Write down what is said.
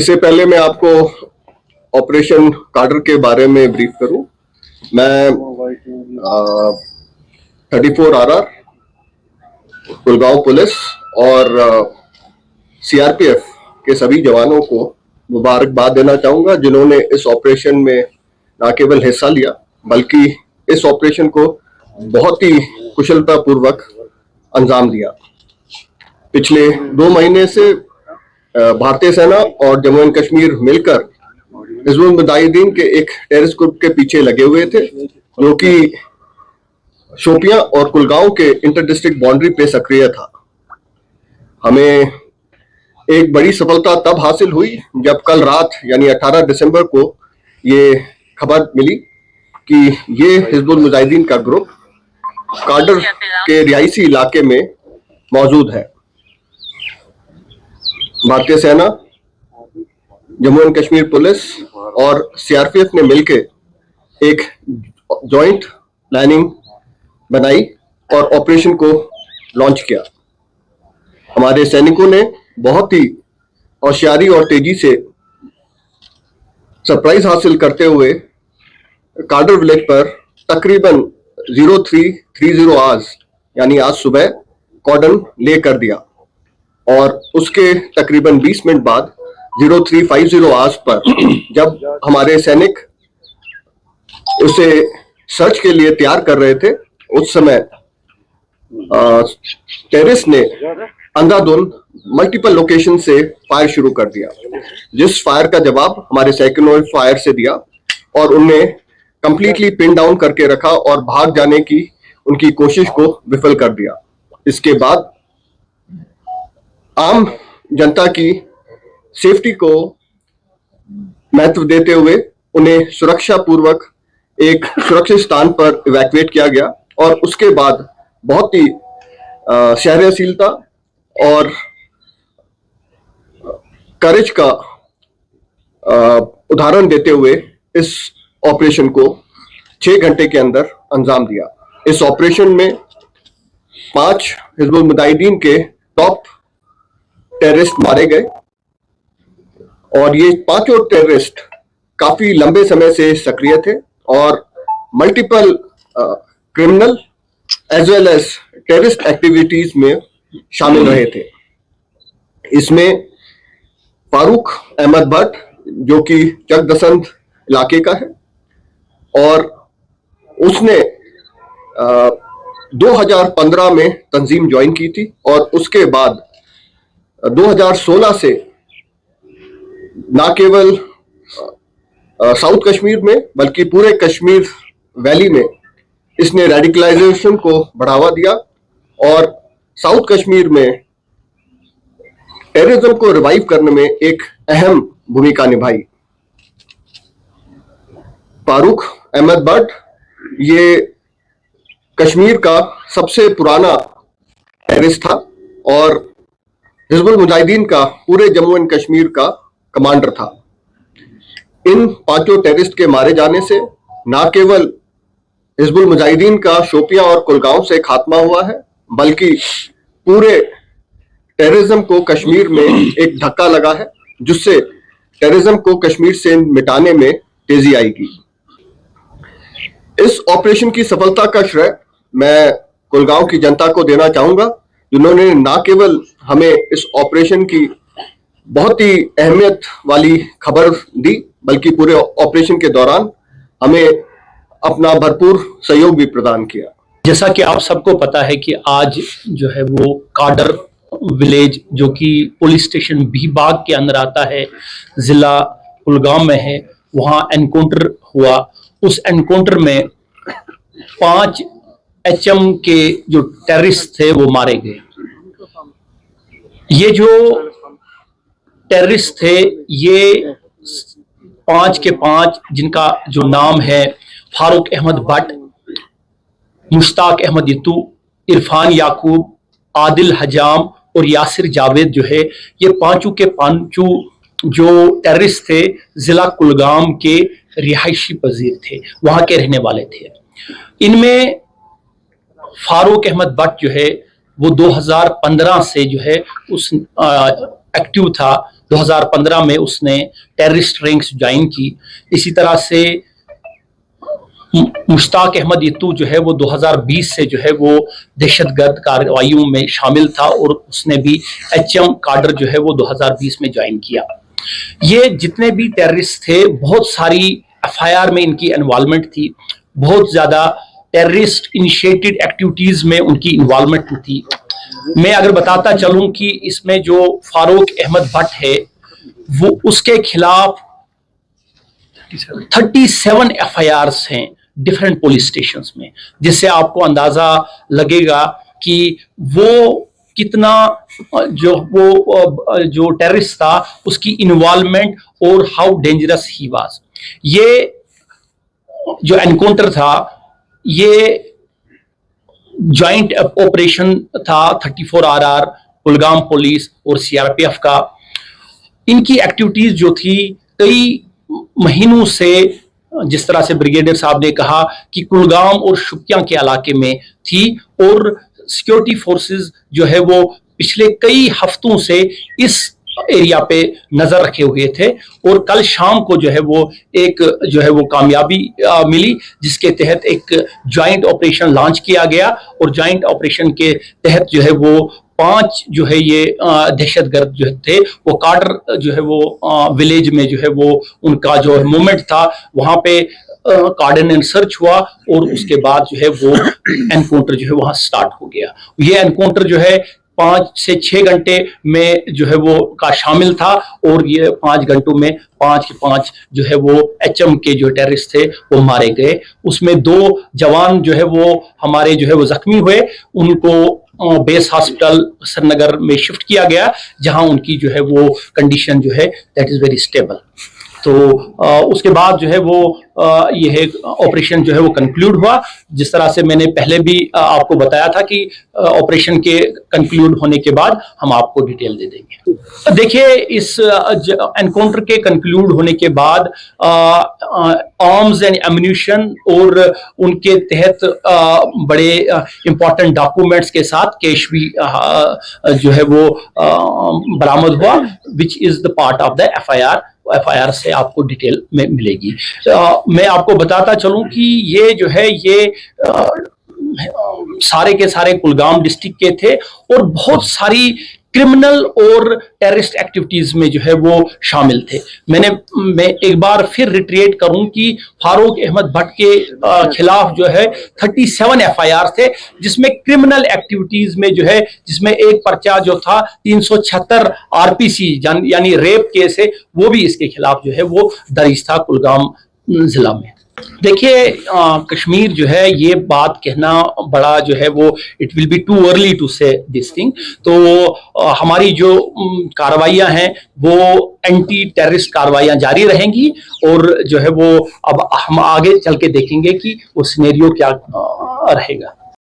इससे पहले मैं आपको ऑपरेशन कार्डर के बारे में ब्रीफ करूं। मैं 34 RR कुलगांव पुलिस और CRPF के सभी जवानों को मुबारकबाद देना चाहूंगा, जिन्होंने इस ऑपरेशन में न केवल हिस्सा लिया बल्कि इस ऑपरेशन को बहुत ही कुशलता पूर्वक अंजाम दिया। पिछले 2 महीने से भारतीय सेना और जम्मू एंड कश्मीर मिलकर हिजबुल मुजाहिदीन के एक टेररिस्ट ग्रुप के पीछे लगे हुए थे, जो कि शोपियां और कुलगांव के इंटर डिस्ट्रिक्ट बाउंड्री पे सक्रिय था। हमें एक बड़ी सफलता तब हासिल हुई जब कल रात यानी 18 दिसंबर को ये खबर मिली कि ये हिजबुल मुजाहिदीन का ग्रुप कार्डर के रिहायशी इलाके में मौजूद है। भारतीय सेना, जम्मू एंड कश्मीर पुलिस और CRPF ने मिलकर एक जॉइंट प्लानिंग बनाई और ऑपरेशन को लॉन्च किया। हमारे सैनिकों ने बहुत ही होशियारी और तेजी से सरप्राइज हासिल करते हुए कार्डर विलेज पर तकरीबन 0330 आवर्स यानी आज सुबह कॉर्डन ले कर दिया और उसके तकरीबन 20 मिनट बाद 0350 आवर्स पर जब हमारे सैनिक उसे सर्च के लिए तैयार कर रहे थे, उस समय टेररिस्ट ने अंधाधुंध मल्टीपल लोकेशन से फायर शुरू कर दिया, जिस फायर का जवाब हमारे सेकंड फायर से दिया और उन्हें कंप्लीटली पिन डाउन करके रखा और भाग जाने की उनकी कोशिश को विफल कर दिया। इसके बाद आम जनता की सेफ्टी को महत्व देते हुए उन्हें सुरक्षा पूर्वक एक सुरक्षित स्थान पर इवैक्यूएट किया गया और उसके बाद बहुत ही सहनशीलता और करेज का उदाहरण देते हुए इस ऑपरेशन को 6 घंटे के अंदर अंजाम दिया। इस ऑपरेशन में 5 हिजबुल मुजाहिदीन के टॉप टेररिस्ट मारे गए और ये 5 टेररिस्ट काफी लंबे समय से सक्रिय थे और multiple criminal as well as terrorist activities में शामिल रहे थे। इसमें फारूक अहमद भट्ट, जो कि चकदसंत इलाके का है, और उसने 2015 में तंजीम ज्वाइन की थी और उसके बाद 2016 से न केवल साउथ कश्मीर में बल्कि पूरे कश्मीर वैली में इसने रेडिकलाइजेशन को बढ़ावा दिया और साउथ कश्मीर में टेररिज्म को रिवाइव करने में एक अहम भूमिका निभाई। फारूक अहमद भट्ट ये कश्मीर का सबसे पुराना टेररिस्ट था और हिजबुल मुजाहिदीन का पूरे जम्मू एंड कश्मीर का कमांडर था। इन 5 टेररिस्ट के मारे जाने से न केवल हिजबुल मुजाहिदीन का शोपियां और कुलगांव से खात्मा हुआ है, बल्कि पूरे टेररिज्म को कश्मीर में एक धक्का लगा है, जिससे टेररिज्म को कश्मीर से मिटाने में तेजी आएगी। इस ऑपरेशन की सफलता का श्रेय मैं कुलगांव की जनता को देना चाहूंगा, जिन्होंने न केवल हमें इस ऑपरेशन की बहुत ही अहमियत वाली खबर दी, बल्कि पूरे ऑपरेशन के दौरान हमें अपना भरपूर सहयोग भी प्रदान किया। जैसा कि आप सबको पता है कि आज जो है वो कार्डर विलेज, जो कि पुलिस स्टेशन बीबाग के अंदर आता है, जिला कुलगांव में है, वहां एनकाउंटर हुआ। उस एनकाउंटर में 5 HM के जो टेररिस्ट थे वो मारे गए। ये जो टेररिस्ट थे, ये 5 के 5, जिनका जो नाम है फारूक अहमद भट्ट, मुश्ताक अहमद यतू, इरफान याकूब, आदिल हजाम और यासिर जावेद, जो है ये 5 के 5 जो टेररिस्ट थे जिला कुलगाम के रिहायशी पजीर थे, वहां के रहने वाले थे। इनमें फारूक अहमद भट्ट जो है वो 2015 से जो है उस एक्टिव था 2015 में उसने टेररिस्ट रैंक्स ज्वाइन की। इसी तरह से मुश्ताक अहमद यत्तू जो है वो 2020 से जो है वो दहशतगर्द कार्रवाइयों में शामिल था और उसने भी HM काडर जो है वो 2020 में ज्वाइन किया। ये जितने भी टेररिस्ट थे, बहुत सारी FIR में इनकी इन्वॉल्वमेंट थी, बहुत ज्यादा टेररिस्ट इनिशिएटेड एक्टिविटीज में उनकी इन्वॉल्वमेंट थी। मैं अगर बताता चलूं कि इसमें जो फारूक अहमद भट्ट है वो उसके खिलाफ 37 FIRs हैं डिफरेंट पुलिस स्टेशंस में, जिससे आपको अंदाजा लगेगा कि वो कितना जो टेररिस्ट था उसकी इन्वॉल्वमेंट और हाउ डेंजरस ही वाज। ये जो एनकाउंटर था ये जॉइंट ऑपरेशन था 34RR, कुलगाम पुलिस और CRPF का। इनकी एक्टिविटीज जो थी कई महीनों से, जिस तरह से ब्रिगेडियर साहब ने कहा कि कुलगाम और शुपियां के इलाके में थी और सिक्योरिटी फोर्सेस जो है वो पिछले कई हफ्तों से इस एरिया पे नजर रखे हुए थे। और कल शाम को जो है वो कामयाबी मिली, जिसके तहत एक ज्वाइंट ऑपरेशन लॉन्च किया गया और ज्वाइंट ऑपरेशन के तहत जो है वो 5 जो है ये दहशतगर्द जो थे वो काडर जो है वो विलेज में जो है वो उनका जो मूवमेंट था वहां पे कार्डिनेंट सर्च हुआ और उसके बाद जो है वो एनकाउंटर जो है वहां स्टार्ट हो गया। ये एनकाउंटर जो है 5 से 6 घंटे में जो है वो का शामिल था और ये 5 घंटों में 5 के 5 जो है वो HM के जो टेररिस्ट थे वो मारे गए। उसमें 2 जवान जो है वो हमारे जो है वो जख्मी हुए, उनको बेस हॉस्पिटल श्रीनगर में शिफ्ट किया गया, जहां उनकी जो है वो कंडीशन जो है दैट इज वेरी स्टेबल। तो उसके बाद जो है वो यह ऑपरेशन जो है वो कंक्लूड हुआ। जिस तरह से मैंने पहले भी आपको बताया था कि ऑपरेशन के कंक्लूड होने के बाद हम आपको डिटेल दे देंगे। देखिए, इस एनकाउंटर के कंक्लूड होने के बाद आर्म्स एंड एम्यूनिशन और उनके तहत बड़े इंपॉर्टेंट डॉक्यूमेंट्स के साथ कैश भी जो है वो बरामद हुआ, which is the part of the FIR से आपको डिटेल में मिलेगी। मैं आपको बताता चलूं कि ये जो है ये सारे के सारे कुलगाम डिस्ट्रिक्ट के थे और बहुत सारी क्रिमिनल और टेररिस्ट एक्टिविटीज में जो है वो शामिल थे। मैं एक बार फिर रिट्रेट करूं कि फारूक अहमद भट्ट के खिलाफ जो है 37 FIR थे, जिसमें क्रिमिनल एक्टिविटीज में जो है, जिसमें एक पर्चा जो था 376 RPC यानी रेप केस है, वो भी इसके खिलाफ जो है वो दर्ज था कुलगाम जिला में। देखिए, कश्मीर जो है ये बात कहना बड़ा जो है वो it will be too early to say this thing. तो हमारी जो कार्रवाइयां हैं वो एंटी टेररिस्ट कार्रवाइयां जारी रहेंगी और जो है वो अब हम आगे चल के देखेंगे कि वो सिनेरियो क्या रहेगा।